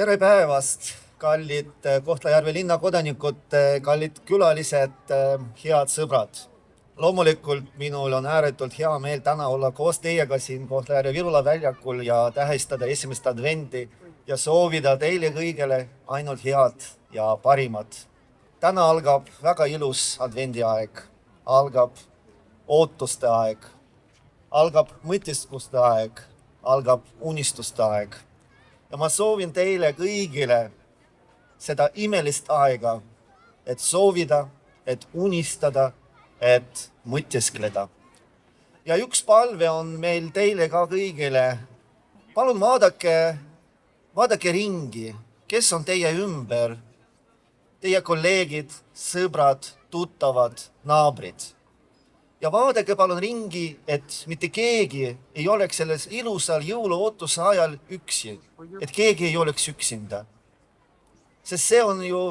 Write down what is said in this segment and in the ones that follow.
Tere päevast, kallid Kohtla-Järve linna kodanikud, kallid külalised, head sõbrad. Loomulikult minul on ääretult hea meel täna olla koos teiega siin Kohtla-Järve Virula väljakul ja tähistada esimest advendi ja soovida teile kõigele ainult head ja parimat. Täna algab väga ilus advendiaeg, algab ootuste aeg, algab mõtiskluste aeg, algab unistuste aeg. Ja ma soovin teile kõigile seda imelist aega, et soovida, et unistada, et mõtiskleda. Ja üks palve on meil teile ka kõigile. Palun vaadake ringi, kes on teie ümber, teie kolleegid, sõbrad, tuttavad, naabrid. Ja vaadake palun ringi, et mitte keegi ei oleks selles ilusal jõuluootuse ajal üksi, et keegi ei oleks üksinda. Sest see on ju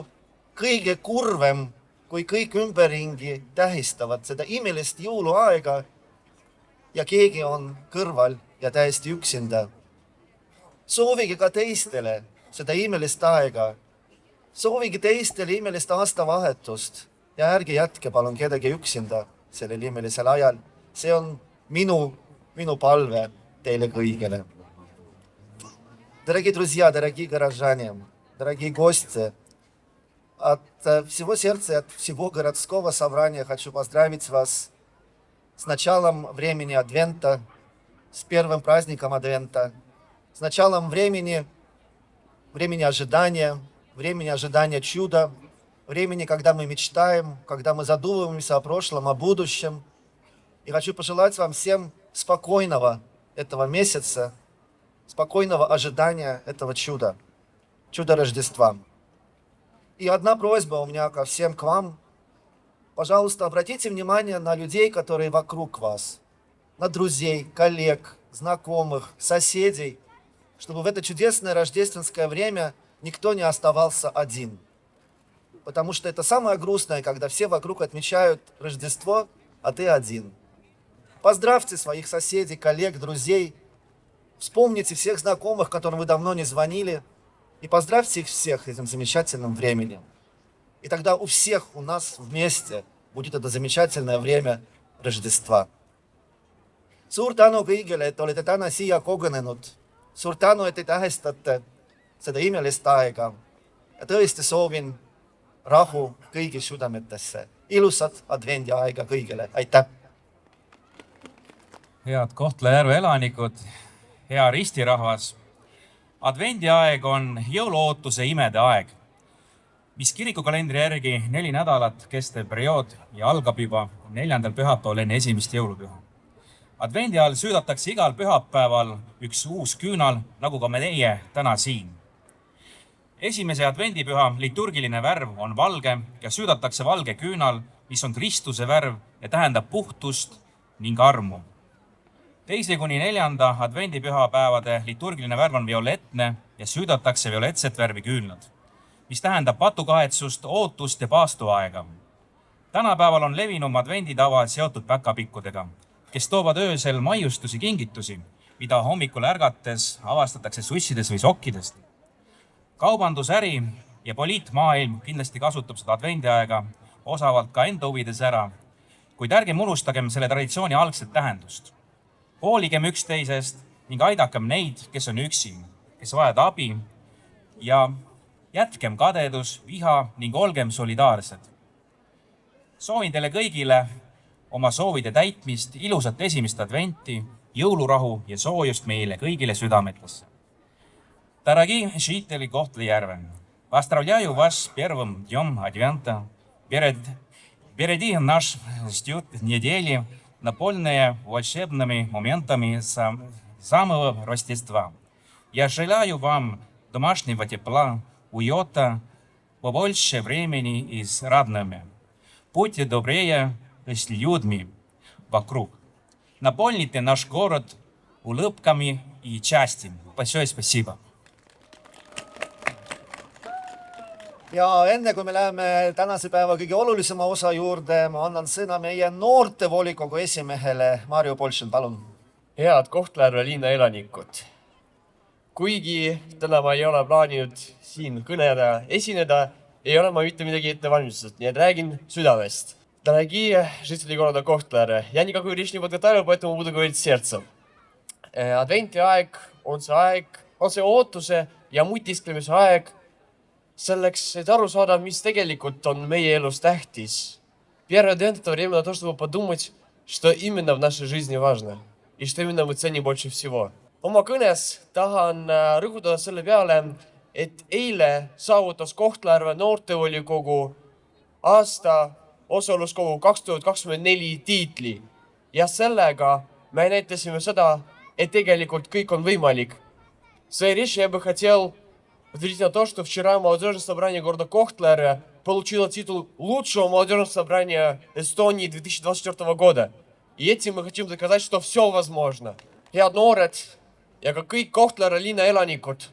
kõige kurvem, kui kõik ümberringi tähistavad seda imelist jõuluaega ja keegi on kõrval ja täiesti üksinda. Soovige ka teistele seda imelist aega. Soovige teistele imelist aastavahetust ja ärge jätke palun kedagi üksinda sellel imelisel ajal. See on minu palve teile kõigile. Дорогие друзья, дорогие горожане, дорогие гости, от всего сердца, от всего городского собрания хочу поздравить вас с началом времени Адвента, с первым праздником Адвента, с началом времени ожидания чуда, времени, когда мы мечтаем, когда мы задумываемся о прошлом, о будущем. И хочу пожелать вам всем спокойного этого месяца, спокойного ожидания этого чуда, чуда Рождества. И одна просьба у меня ко всем к вам. Пожалуйста, обратите внимание на людей, которые вокруг вас, на друзей, коллег, знакомых, соседей, чтобы в это чудесное рождественское время никто не оставался один. Потому что это самое грустное, когда все вокруг отмечают Рождество, а ты один. Поздравьте своих соседей, коллег, друзей. Вспомните всех знакомых, которым вы давно не звонили. И поздравьте их всех этим замечательным временем. И тогда у всех у нас вместе будет это замечательное время Рождества. Suur tänu kõigile, et olete täna siia kogunenud. Suur tänu, et te tähistate seda imelist aega. Ja tõesti soovin rahu kõigi südametesse. Ilusat advendi aega kõigile. Aitäh! Head Kohtla-Järve elanikud, hea ristirahvas. Advendiaeg on jõuluootuse imede aeg, mis kirikukalendri järgi 4 nädalat kestev periood ja algab juba 4. pühapäeval enne esimest jõulupüha. Advendi ajal süüdatakse igal pühapäeval üks uus küünal, nagu ka me teie täna siin. Esimese advendipüha liturgiline värv on valge ja süüdatakse valge küünal, mis on Kristuse värv ja tähendab puhtust ning armu. 2. kuni 4. advendipüha päevade liturgiline värv on violetne ja süüdatakse violetset värvi küünlad, mis tähendab patukahetsust, ootust ja paastuaega. Tänapäeval on levinum advenditava seotud päkapikkudega, kes toovad öösel maiustusi kingitusi, mida hommikul ärgates avastatakse sussides või sokkidest. Kaubandusäri ja poliitmaailm kindlasti kasutab seda advendiaega osavalt ka enda huvides ära, kuid ärgem unustagem selle traditsiooni algset tähendust. Hooligem üksteisest ning aidakem neid, kes on üksi, kes vajavad abi ja jätkem kadedus, viha ning olgem solidaarsed. Soovin teile kõigile oma soovide täitmist, ilusat esimest adventi, jõulurahu ja soojust meile kõigile südametesse. Дорогие жители Kohtla-Järve, поздравляю вас с первым днем Адвента. Впереди нас ждет недели, наполненная волшебными моментами самого Рождества. Я желаю вам домашнего тепла, уюта, побольше времени и с родными. Будьте добрее с людьми вокруг. Наполните наш город улыбками и счастьем. Большое спасибо. Ja enne kui me läheme tänase päeva kõige olulisema osa juurde, ma annan sõna meie noortevolikogu esimehele Mario Polšin, palun. Head Kohtla-Järve linna elanikud. kuigi täna ma ei ole plaaninud siin kõneda esineda, ei ole ma mitte midagi ette valmistatud, nii et räägin südamest. Дорогие жители города Kohtla-Järve, я никакую речь не подготовил, поэтому буду говорить сердцем. Adventi aeg on see ootuse ja mutisklemise aeg selleks, et aru saada, mis tegelikult on meie elus tähtis. Первый адвент – это время на то, чтобы подумать, что именно в нашей жизни важно и что именно мы ценим больше всего. Oma kõnes tahan rõhutada selle peale, et eile saavutas Kohtla-Järve noortevolikogu aasta osaluskogu 2024 tiitli ja sellega me näitasime seda, et tegelikult kõik on võimalik. Своей речи я бы хотел ответить на то, что вчера молодежное собрание города Kohtla-Järve получило титул лучшего молодежного собрания Эстонии 2024 года. И этим мы хотим доказать, что все возможно. Head noored ja ka kõik Kohtla-Järve linna elanikud.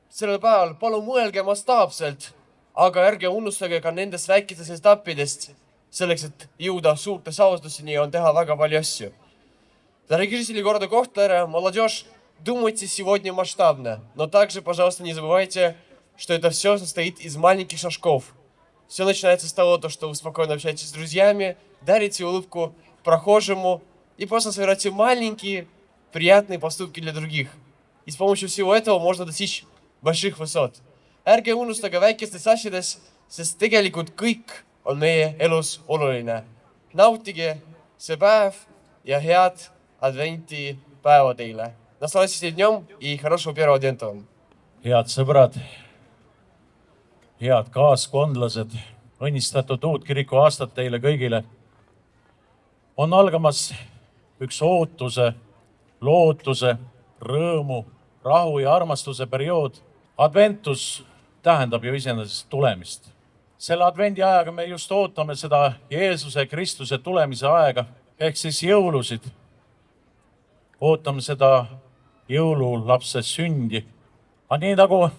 Sellel päeval palun mõelge mastaapselt, aga ärge unustage ka nendest väikestest etappidest. Selleks, et jõuda suurte saavutuseni, on teha väga palju asju. Дорогие жители города Kohtla-Järve, молодежь, думайте сегодня масштабно, но также, пожалуйста, не забывайте, что это все состоит из маленьких шажков. Все начинается с того, что вы спокойно общаетесь с друзьями, дарите улыбку прохожему и просто совершаете маленькие, приятные поступки для других. И с помощью всего этого можно достичь больших высот. Ärge unustage väikestes asjades, sest tegelikult kõik on meie elus oluline. Nautige see päev ja head adventi päeva teile. Наслаждайтесь днем и хорошего первого адвента вам. Head sõbrad, head kaaskondlased, õnnistatud uut kiriku aastat teile kõigile. On algamas üks ootuse, lootuse, rõõmu, rahu ja armastuse periood. Adventus tähendab ju iseenesest tulemist. Selle advendi ajaga me just ootame seda Jeesuse Kristuse tulemise aega, ehk siis jõulusid. Ootame seda jõululapse sündi. Aga nii nagu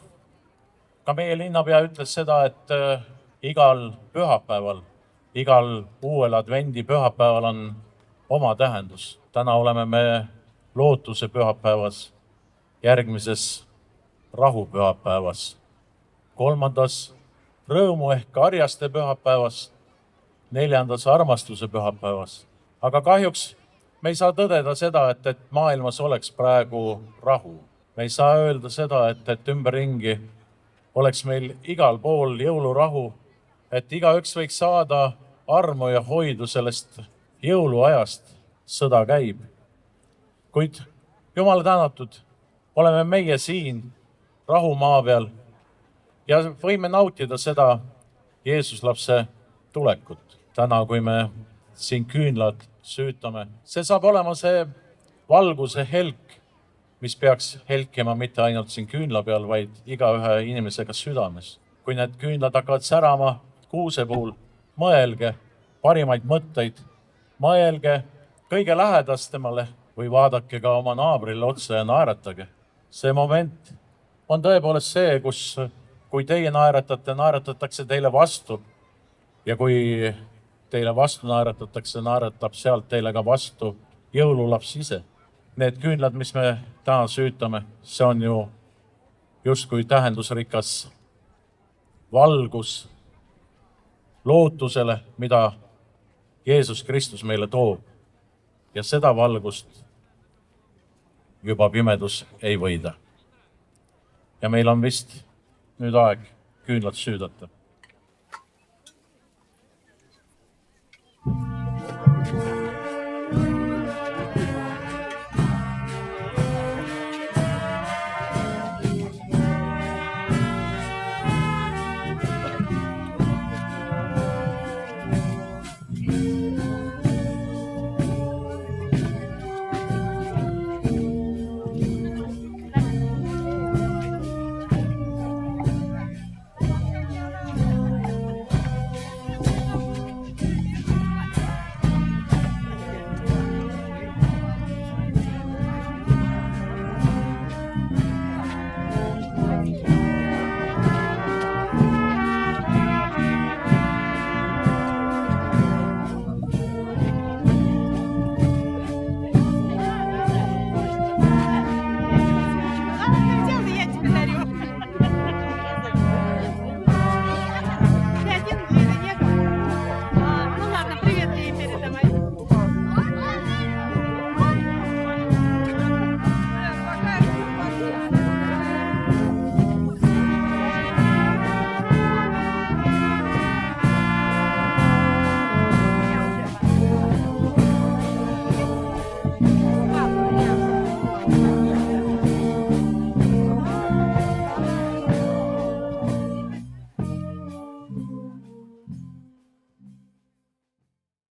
ka meie linnapea ütles seda, et igal pühapäeval, igal uuel advendi pühapäeval on oma tähendus. Täna oleme me lootuse pühapäevas, järgmises rahupühapäevas, kolmandas rõõmu ehk karjaste pühapäevas, neljandas armastuse pühapäevas. Aga kahjuks me ei saa tõdeda seda, et maailmas oleks praegu rahu. Me ei saa öelda seda, et ümberringi oleks meil igal pool jõulurahu, et igaüks võiks saada armu ja hoidu sellest jõuluajast. Sõda käib. Kuid Jumala tänatud, oleme meie siin rahumaa peal ja võime nautida seda Jeesuslapse tulekut. Täna, kui me siin küünlad süütame, see saab olema see valguse helk, mis peaks helkima mitte ainult siin küünla peal, vaid igaühe inimesega südames. Kui need küünlad hakkavad särama kuuse puhul, mõelge parimaid mõtteid, mõelge kõige lähedastemale või vaadake ka oma naabrile otsa ja naeratage. See moment on tõepoolest see, kui teie naeratate, naeratatakse teile vastu ja kui teile vastu naeratatakse, naeratab sealt teile ka vastu jõululaps ise. Need küünlad, mis me täna süütame, see on ju justkui tähendusrikas valgus lootusele, mida Jeesus Kristus meile toob. Ja seda valgust juba pimedus ei võida. Ja meil on vist nüüd aeg küünlad süüdata.